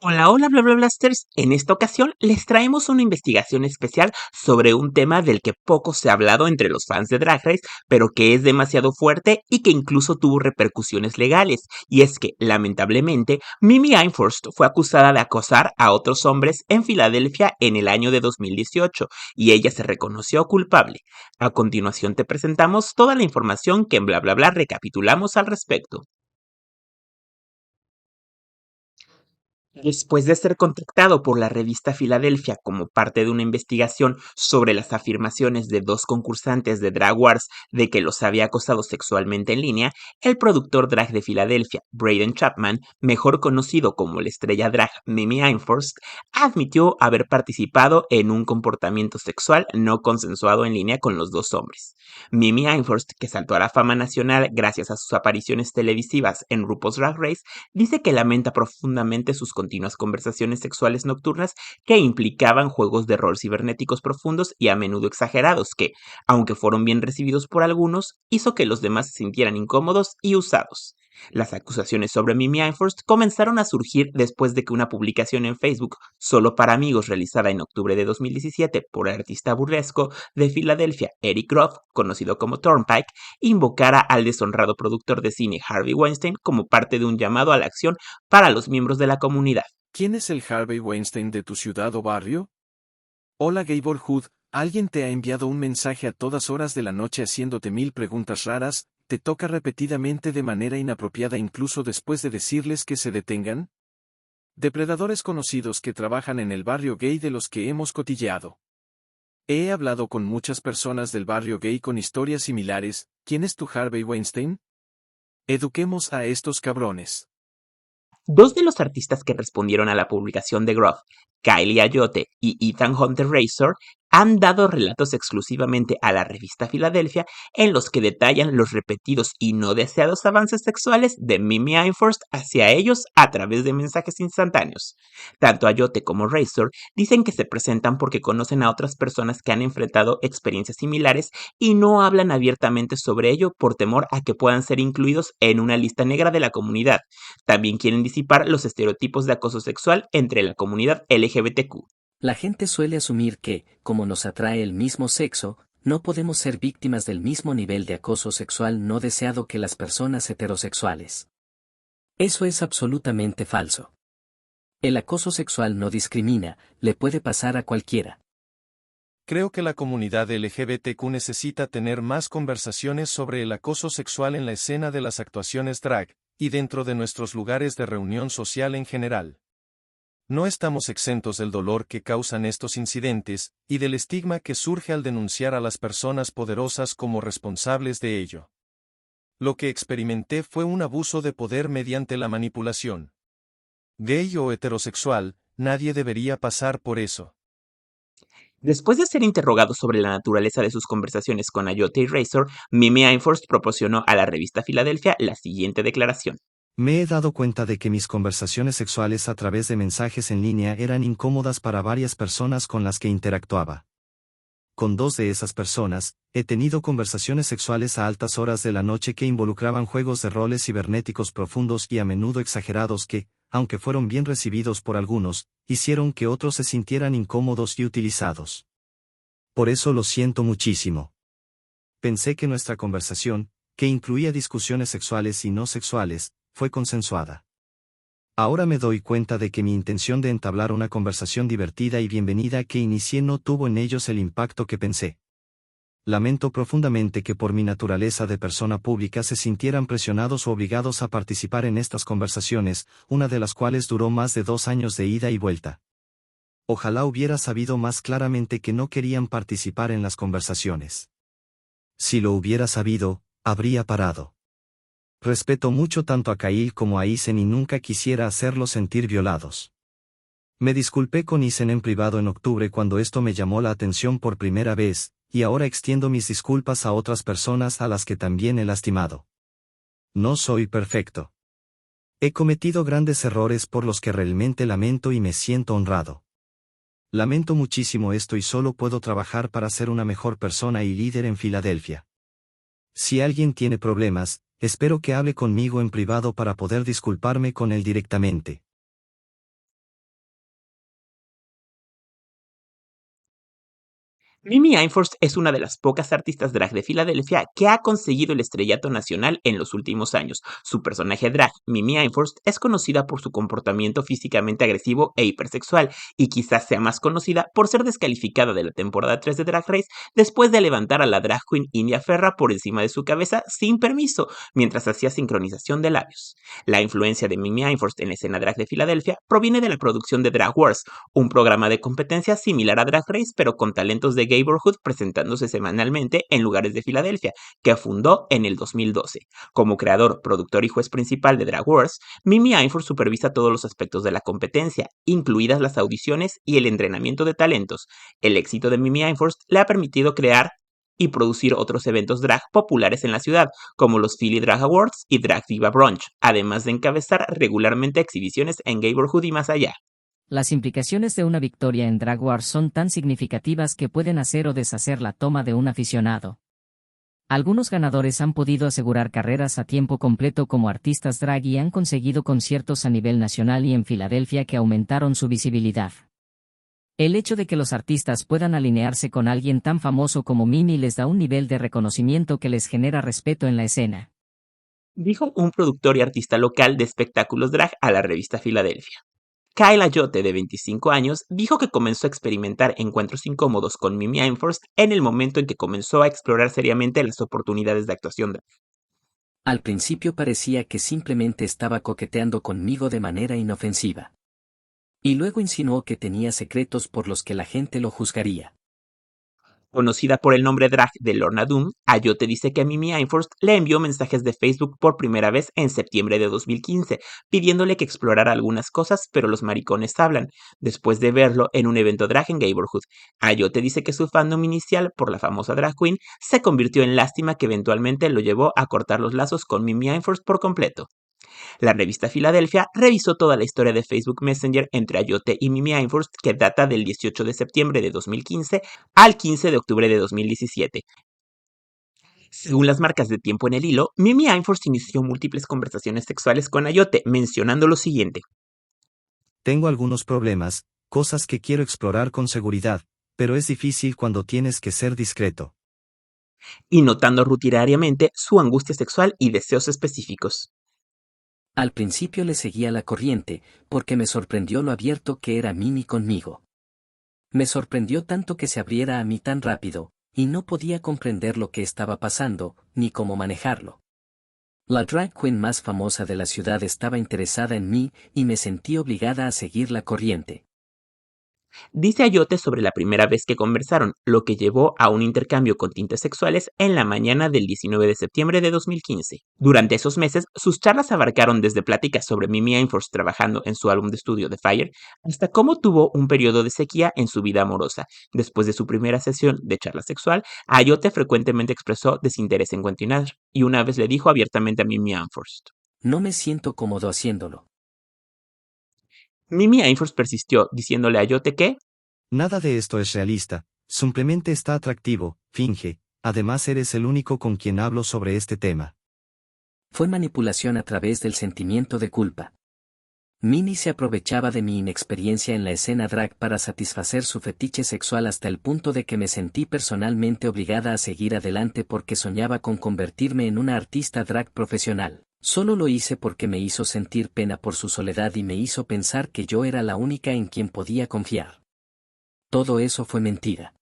Hola, hola, bla, bla, blasters. En esta ocasión les traemos una investigación especial sobre un tema del que poco se ha hablado entre los fans de Drag Race, pero que es demasiado fuerte y que incluso tuvo repercusiones legales. Y es que, lamentablemente, Mimi Imfurst fue acusada de acosar a otros hombres en Filadelfia en el año de 2018 y ella se reconoció culpable. A continuación te presentamos toda la información que en bla bla bla recapitulamos al respecto. Después de ser contactado por la revista Filadelfia como parte de una investigación sobre las afirmaciones de dos concursantes de Drag Wars de que los había acosado sexualmente en línea, el productor drag de Filadelfia, Braden Chapman, mejor conocido como la estrella drag Mimi Imfurst, admitió haber participado en un comportamiento sexual no consensuado en línea con los dos hombres. Mimi Imfurst, que saltó a la fama nacional gracias a sus apariciones televisivas en RuPaul's Drag Race, dice que lamenta profundamente sus continuas conversaciones sexuales nocturnas que implicaban juegos de rol cibernéticos profundos y a menudo exagerados que, aunque fueron bien recibidos por algunos, hizo que los demás se sintieran incómodos y usados. Las acusaciones sobre Mimi Imfurst comenzaron a surgir después de que una publicación en Facebook solo para amigos realizada en octubre de 2017 por el artista burlesco de Filadelfia Eric Groff, conocido como Turnpike, invocara al deshonrado productor de cine Harvey Weinstein como parte de un llamado a la acción para los miembros de la comunidad. ¿Quién es el Harvey Weinstein de tu ciudad o barrio? Hola Gabor Hood, alguien te ha enviado un mensaje a todas horas de la noche haciéndote mil preguntas raras, ¿te toca repetidamente de manera inapropiada incluso después de decirles que se detengan? Depredadores conocidos que trabajan en el barrio gay de los que hemos cotilleado. He hablado con muchas personas del barrio gay con historias similares, ¿quién es tu Harvey Weinstein? Eduquemos a estos cabrones. Dos de los artistas que respondieron a la publicación de Groff, Kylie Ayotte y Ethan Hunter Razor, han dado relatos exclusivamente a la revista Filadelfia en los que detallan los repetidos y no deseados avances sexuales de Mimi Imfurst hacia ellos a través de mensajes instantáneos. Tanto Ayotte como Razor dicen que se presentan porque conocen a otras personas que han enfrentado experiencias similares y no hablan abiertamente sobre ello por temor a que puedan ser incluidos en una lista negra de la comunidad. También quieren disipar los estereotipos de acoso sexual entre la comunidad LGBTQ. La gente suele asumir que, como nos atrae el mismo sexo, no podemos ser víctimas del mismo nivel de acoso sexual no deseado que las personas heterosexuales. Eso es absolutamente falso. El acoso sexual no discrimina, le puede pasar a cualquiera. Creo que la comunidad LGBTQ necesita tener más conversaciones sobre el acoso sexual en la escena de las actuaciones drag, y dentro de nuestros lugares de reunión social en general. No estamos exentos del dolor que causan estos incidentes, y del estigma que surge al denunciar a las personas poderosas como responsables de ello. Lo que experimenté fue un abuso de poder mediante la manipulación. Gay o heterosexual, nadie debería pasar por eso. Después de ser interrogado sobre la naturaleza de sus conversaciones con Ayotte y Razor, Mimi Imfurst proporcionó a la revista Filadelfia la siguiente declaración. Me he dado cuenta de que mis conversaciones sexuales a través de mensajes en línea eran incómodas para varias personas con las que interactuaba. Con dos de esas personas, he tenido conversaciones sexuales a altas horas de la noche que involucraban juegos de roles cibernéticos profundos y a menudo exagerados que, aunque fueron bien recibidos por algunos, hicieron que otros se sintieran incómodos y utilizados. Por eso lo siento muchísimo. Pensé que nuestra conversación, que incluía discusiones sexuales y no sexuales, fue consensuada. Ahora me doy cuenta de que mi intención de entablar una conversación divertida y bienvenida que inicié no tuvo en ellos el impacto que pensé. Lamento profundamente que por mi naturaleza de persona pública se sintieran presionados o obligados a participar en estas conversaciones, una de las cuales duró más de 2 años de ida y vuelta. Ojalá hubiera sabido más claramente que no querían participar en las conversaciones. Si lo hubiera sabido, habría parado. Respeto mucho tanto a Kyle como a Isen y nunca quisiera hacerlos sentir violados. Me disculpé con Isen en privado en octubre cuando esto me llamó la atención por primera vez, y ahora extiendo mis disculpas a otras personas a las que también he lastimado. No soy perfecto. He cometido grandes errores por los que realmente lamento y me siento honrado. Lamento muchísimo esto y solo puedo trabajar para ser una mejor persona y líder en Filadelfia. Si alguien tiene problemas, espero que hable conmigo en privado para poder disculparme con él directamente. Mimi Imfurst es una de las pocas artistas drag de Filadelfia que ha conseguido el estrellato nacional en los últimos años. Su personaje drag, Mimi Imfurst, es conocida por su comportamiento físicamente agresivo e hipersexual, y quizás sea más conocida por ser descalificada de la temporada 3 de Drag Race después de levantar a la drag queen India Ferra por encima de su cabeza sin permiso, mientras hacía sincronización de labios. La influencia de Mimi Imfurst en la escena drag de Filadelfia proviene de la producción de Drag Wars, un programa de competencia similar a Drag Race pero con talentos de Gayborhood presentándose semanalmente en lugares de Filadelfia, que fundó en el 2012. Como creador, productor y juez principal de Drag Wars, Mimi Imfurst supervisa todos los aspectos de la competencia, incluidas las audiciones y el entrenamiento de talentos. El éxito de Mimi Imfurst le ha permitido crear y producir otros eventos drag populares en la ciudad, como los Philly Drag Awards y Drag Diva Brunch, además de encabezar regularmente exhibiciones en Gayborhood y más allá. Las implicaciones de una victoria en Drag Wars son tan significativas que pueden hacer o deshacer la toma de un aficionado. Algunos ganadores han podido asegurar carreras a tiempo completo como artistas drag y han conseguido conciertos a nivel nacional y en Filadelfia que aumentaron su visibilidad. El hecho de que los artistas puedan alinearse con alguien tan famoso como Mimi les da un nivel de reconocimiento que les genera respeto en la escena, dijo un productor y artista local de espectáculos drag a la revista Filadelfia. Kyle Ayotte, de 25 años, dijo que comenzó a experimentar encuentros incómodos con Mimi Imfurst en el momento en que comenzó a explorar seriamente las oportunidades de actuación drag. Al principio parecía que simplemente estaba coqueteando conmigo de manera inofensiva. Y luego insinuó que tenía secretos por los que la gente lo juzgaría. Conocida por el nombre drag de Lorna Doom, Ayotte dice que Mimi Imfurst le envió mensajes de Facebook por primera vez en septiembre de 2015, pidiéndole que explorara algunas cosas, pero los maricones hablan, después de verlo en un evento drag en Gayborhood. Ayotte dice que su fandom inicial por la famosa drag queen se convirtió en lástima que eventualmente lo llevó a cortar los lazos con Mimi Imfurst por completo. La revista Filadelfia revisó toda la historia de Facebook Messenger entre Ayotte y Mimi Imfurst, que data del 18 de septiembre de 2015 al 15 de octubre de 2017. Según las marcas de tiempo en el hilo, Mimi Imfurst inició múltiples conversaciones sexuales con Ayotte, mencionando lo siguiente: Tengo algunos problemas, cosas que quiero explorar con seguridad, pero es difícil cuando tienes que ser discreto. y notando rutinariamente su angustia sexual y deseos específicos. Al principio le seguía la corriente, porque me sorprendió lo abierto que era Mimi conmigo. Me sorprendió tanto que se abriera a mí tan rápido, y no podía comprender lo que estaba pasando, ni cómo manejarlo. La drag queen más famosa de la ciudad estaba interesada en mí, y me sentí obligada a seguir la corriente. Dice Ayotte sobre la primera vez que conversaron, lo que llevó a un intercambio con tintes sexuales en la mañana del 19 de septiembre de 2015. Durante esos meses, sus charlas abarcaron desde pláticas sobre Mimi Imfurst trabajando en su álbum de estudio The Fire, hasta cómo tuvo un periodo de sequía en su vida amorosa. Después de su primera sesión de charla sexual, Ayotte frecuentemente expresó desinterés en continuar, y una vez le dijo abiertamente a Mimi Imfurst. No me siento cómodo haciéndolo. Mimi Imfurst persistió, diciéndole a Ayotte que Nada de esto es realista, simplemente está atractivo, finge, además eres el único con quien hablo sobre este tema. Fue manipulación a través del sentimiento de culpa. Mimi se aprovechaba de mi inexperiencia en la escena drag para satisfacer su fetiche sexual hasta el punto de que me sentí personalmente obligada a seguir adelante porque soñaba con convertirme en una artista drag profesional. Solo lo hice porque me hizo sentir pena por su soledad y me hizo pensar que yo era la única en quien podía confiar. Todo eso fue mentira.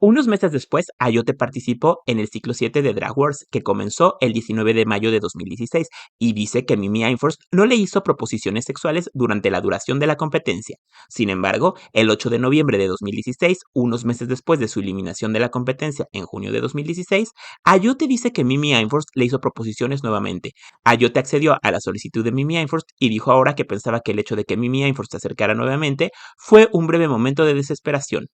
Unos meses después, Ayotte participó en el ciclo 7 de Drag Wars, que comenzó el 19 de mayo de 2016, y dice que Mimi Imfurst no le hizo proposiciones sexuales durante la duración de la competencia. Sin embargo, el 8 de noviembre de 2016, unos meses después de su eliminación de la competencia en junio de 2016, Ayotte dice que Mimi Imfurst le hizo proposiciones nuevamente. Ayotte accedió a la solicitud de Mimi Imfurst y dijo ahora que pensaba que el hecho de que Mimi Imfurst se acercara nuevamente fue un breve momento de desesperación.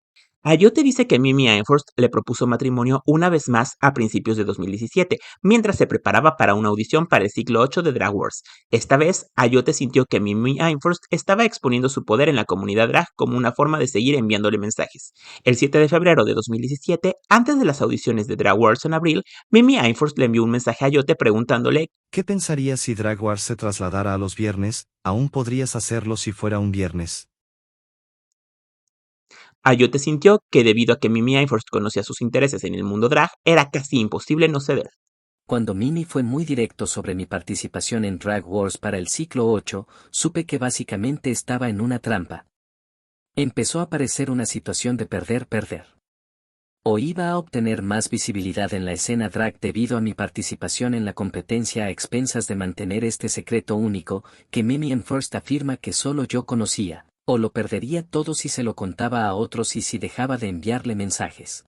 Ayotte dice que Mimi Imfurst le propuso matrimonio una vez más a principios de 2017, mientras se preparaba para una audición para el ciclo 8 de Drag Wars. Esta vez, Ayotte sintió que Mimi Imfurst estaba exponiendo su poder en la comunidad drag como una forma de seguir enviándole mensajes. El 7 de febrero de 2017, antes de las audiciones de Drag Wars en abril, Mimi Imfurst le envió un mensaje a Ayotte preguntándole ¿Qué pensarías si Drag Wars se trasladara a los viernes? Aún podrías hacerlo si fuera un viernes. Ayote sintió que debido a que Mimi Einfurst conocía sus intereses en el mundo drag, era casi imposible no ceder. Cuando Mimi fue muy directo sobre mi participación en Drag Wars para el ciclo 8, supe que básicamente estaba en una trampa. Empezó a parecer una situación de perder-perder. O iba a obtener más visibilidad en la escena drag debido a mi participación en la competencia a expensas de mantener este secreto único, que Mimi Einfurst afirma que solo yo conocía, o lo perdería todo si se lo contaba a otros y si dejaba de enviarle mensajes.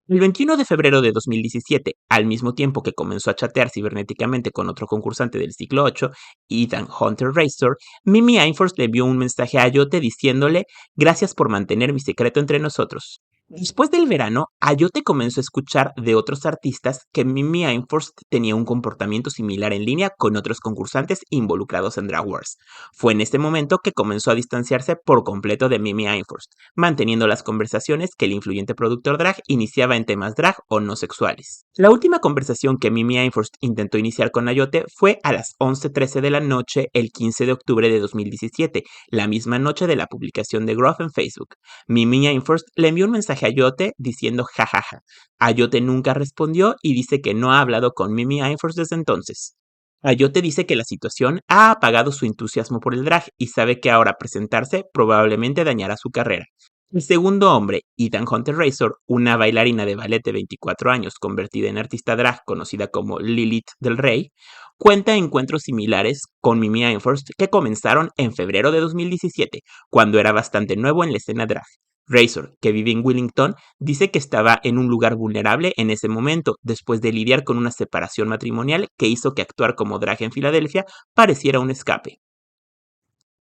El 21 de febrero de 2017, al mismo tiempo que comenzó a chatear cibernéticamente con otro concursante del ciclo 8, Ethan Hunter Razor, Mimi Einfurst le envió un mensaje a Ayote diciéndole: "Gracias por mantener mi secreto entre nosotros". Después del verano, Ayote comenzó a escuchar de otros artistas que Mimi Einfurst tenía un comportamiento similar en línea con otros concursantes involucrados en Drag Wars. Fue en este momento que comenzó a distanciarse por completo de Mimi Einfurst, manteniendo las conversaciones que el influyente productor drag iniciaba en temas drag o no sexuales. La última conversación que Mimi Einfurst intentó iniciar con Ayote fue a las 11:13 de la noche el 15 de octubre de 2017, la misma noche de la publicación de Groff en Facebook. Mimi Einfurst le envió un mensaje a Ayote diciendo jajaja. Ayote nunca respondió y dice que no ha hablado con Mimi Einfurst desde entonces. Ayote dice que la situación ha apagado su entusiasmo por el drag y sabe que ahora presentarse probablemente dañará su carrera. El segundo hombre, Ethan Hunter Razor, una bailarina de ballet de 24 años convertida en artista drag conocida como Lilith del Rey, cuenta encuentros similares con Mimi Einfurst que comenzaron en febrero de 2017, cuando era bastante nuevo en la escena drag. Razor, que vive en Wellington, dice que estaba en un lugar vulnerable en ese momento, después de lidiar con una separación matrimonial que hizo que actuar como drag en Filadelfia pareciera un escape.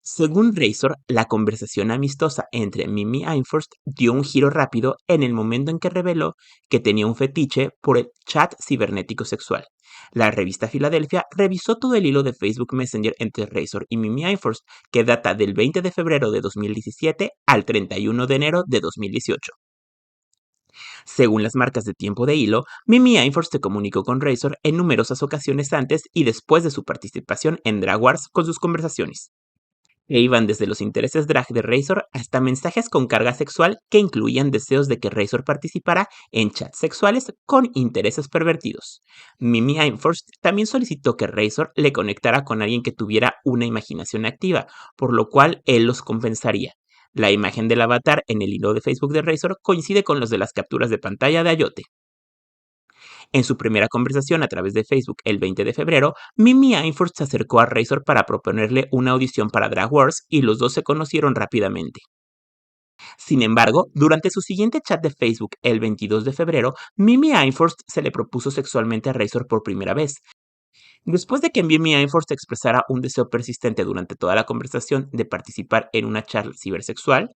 Según Razor, la conversación amistosa entre Mimi Einfurst dio un giro rápido en el momento en que reveló que tenía un fetiche por el chat cibernético sexual. La revista Filadelfia revisó todo el hilo de Facebook Messenger entre Razor y Mimi Einfurst, que data del 20 de febrero de 2017 al 31 de enero de 2018. Según las marcas de tiempo de hilo, Mimi Einfurst se comunicó con Razor en numerosas ocasiones antes y después de su participación en Drag Wars con sus conversaciones, e iban desde los intereses drag de Razor hasta mensajes con carga sexual que incluían deseos de que Razor participara en chats sexuales con intereses pervertidos. Mimi Einfurst también solicitó que Razor le conectara con alguien que tuviera una imaginación activa, por lo cual él los compensaría. La imagen del avatar en el hilo de Facebook de Razor coincide con los de las capturas de pantalla de Ayote. En su primera conversación a través de Facebook el 20 de febrero, Mimi Einfurst se acercó a Razor para proponerle una audición para Drag Wars y los dos se conocieron rápidamente. Sin embargo, durante su siguiente chat de Facebook el 22 de febrero, Mimi Einfurst se le propuso sexualmente a Razor por primera vez. Después de que Mimi Einfurst expresara un deseo persistente durante toda la conversación de participar en una charla cibersexual,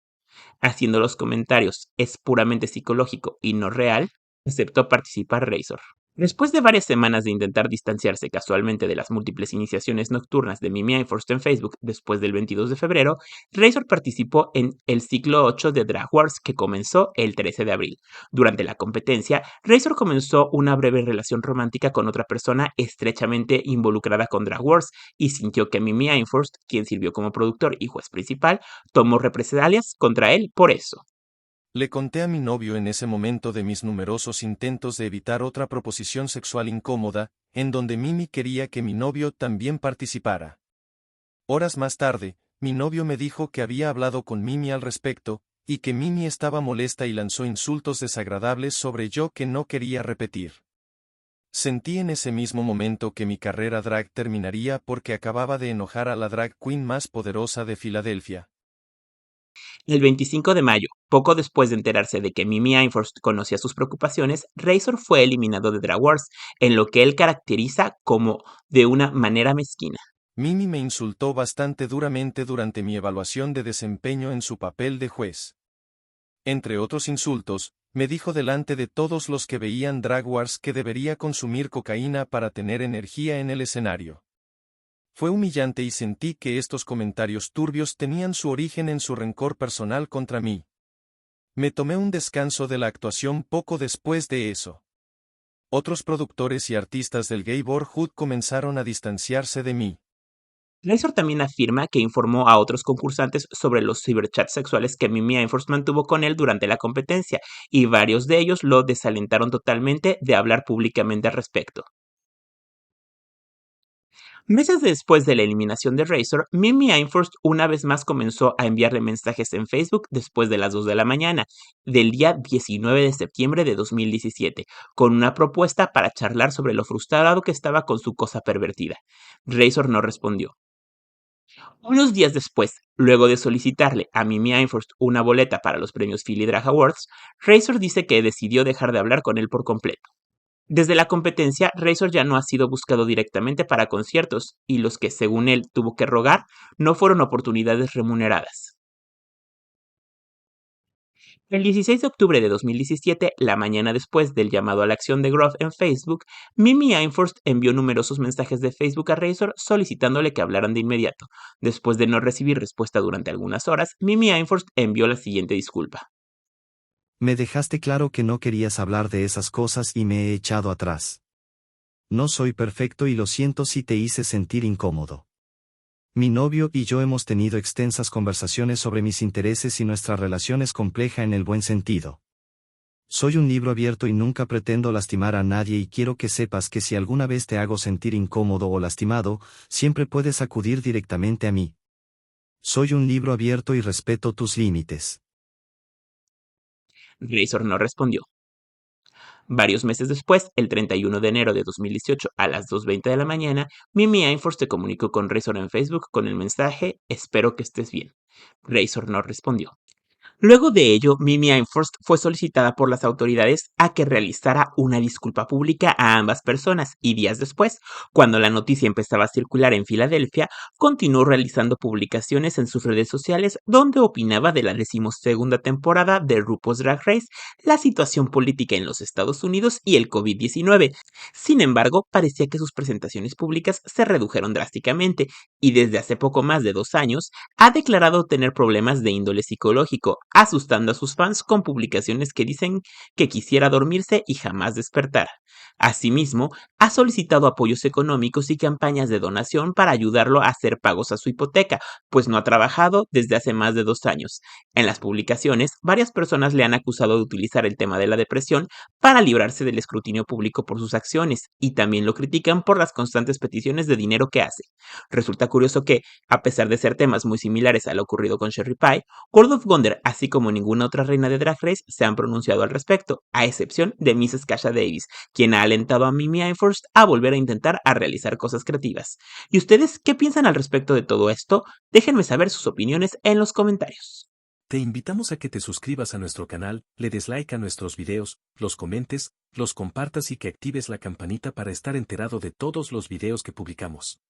haciendo los comentarios "es puramente psicológico y no real", aceptó participar Razor. Después de varias semanas de intentar distanciarse casualmente de las múltiples iniciaciones nocturnas de Mimi Einfurst en Facebook después del 22 de febrero, Razor participó en el ciclo 8 de Drag Wars que comenzó el 13 de abril. Durante la competencia, Razor comenzó una breve relación romántica con otra persona estrechamente involucrada con Drag Wars y sintió que Mimi Einfurst, quien sirvió como productor y juez principal, tomó represalias contra él por eso. Le conté a mi novio en ese momento de mis numerosos intentos de evitar otra proposición sexual incómoda, en donde Mimi quería que mi novio también participara. Horas más tarde, mi novio me dijo que había hablado con Mimi al respecto, y que Mimi estaba molesta y lanzó insultos desagradables sobre yo que no quería repetir. Sentí en ese mismo momento que mi carrera drag terminaría porque acababa de enojar a la drag queen más poderosa de Filadelfia. El 25 de mayo, poco después de enterarse de que Mimi Einfurst conocía sus preocupaciones, Razor fue eliminado de Drag Wars, en lo que él caracteriza como de una manera mezquina. Mimi me insultó bastante duramente durante mi evaluación de desempeño en su papel de juez. Entre otros insultos, me dijo delante de todos los que veían Drag Wars que debería consumir cocaína para tener energía en el escenario. Fue humillante y sentí que estos comentarios turbios tenían su origen en su rencor personal contra mí. Me tomé un descanso de la actuación poco después de eso. Otros productores y artistas del gay borhood comenzaron a distanciarse de mí. Razor también afirma que informó a otros concursantes sobre los ciberchats sexuales que Mimi Imfurst mantuvo con él durante la competencia, y varios de ellos lo desalentaron totalmente de hablar públicamente al respecto. Meses después de la eliminación de Razor, Mimi Imfurst una vez más comenzó a enviarle mensajes en Facebook después de las 2 de la mañana, del día 19 de septiembre de 2017, con una propuesta para charlar sobre lo frustrado que estaba con su cosa pervertida. Razor no respondió. Unos días después, luego de solicitarle a Mimi Imfurst una boleta para los premios Philly Drag Awards, Razor dice que decidió dejar de hablar con él por completo. Desde la competencia, Razor ya no ha sido buscado directamente para conciertos, y los que, según él, tuvo que rogar, no fueron oportunidades remuneradas. El 16 de octubre de 2017, la mañana después del llamado a la acción de Groff en Facebook, Mimi Imfurst envió numerosos mensajes de Facebook a Razor solicitándole que hablaran de inmediato. Después de no recibir respuesta durante algunas horas, Mimi Imfurst envió la siguiente disculpa. Me dejaste claro que no querías hablar de esas cosas y me he echado atrás. No soy perfecto y lo siento si te hice sentir incómodo. Mi novio y yo hemos tenido extensas conversaciones sobre mis intereses y nuestra relación es compleja en el buen sentido. Soy un libro abierto y nunca pretendo lastimar a nadie y quiero que sepas que si alguna vez te hago sentir incómodo o lastimado, siempre puedes acudir directamente a mí. Soy un libro abierto y respeto tus límites. Razor no respondió. Varios meses después, el 31 de enero de 2018 a las 2:20 de la mañana, Mimi Imfurst se comunicó con Razor en Facebook con el mensaje «Espero que estés bien». Razor no respondió. Luego de ello, Mimi Imfurst fue solicitada por las autoridades a que realizara una disculpa pública a ambas personas, y días después, cuando la noticia empezaba a circular en Filadelfia, continuó realizando publicaciones en sus redes sociales donde opinaba de la 12ª temporada de RuPaul's Drag Race, la situación política en los Estados Unidos y el COVID-19. Sin embargo, parecía que sus presentaciones públicas se redujeron drásticamente, y desde hace poco más de 2 años ha declarado tener problemas de índole psicológico, asustando a sus fans con publicaciones que dicen que quisiera dormirse y jamás despertar. Asimismo, ha solicitado apoyos económicos y campañas de donación para ayudarlo a hacer pagos a su hipoteca, pues no ha trabajado desde hace más de 2 años. En las publicaciones, varias personas le han acusado de utilizar el tema de la depresión para librarse del escrutinio público por sus acciones, y también lo critican por las constantes peticiones de dinero que hace. Resulta curioso que, a pesar de ser temas muy similares a lo ocurrido con Sherry Pie, World of Wonder, así como ninguna otra reina de Drag Race, se han pronunciado al respecto, a excepción de Mrs. Kasha Davis, quien ha alentado a Mimi Imfurst a volver a intentar a realizar cosas creativas. ¿Y ustedes qué piensan al respecto de todo esto? Déjenme saber sus opiniones en los comentarios. Te invitamos a que te suscribas a nuestro canal, le des like a nuestros videos, los comentes, los compartas y que actives la campanita para estar enterado de todos los videos que publicamos.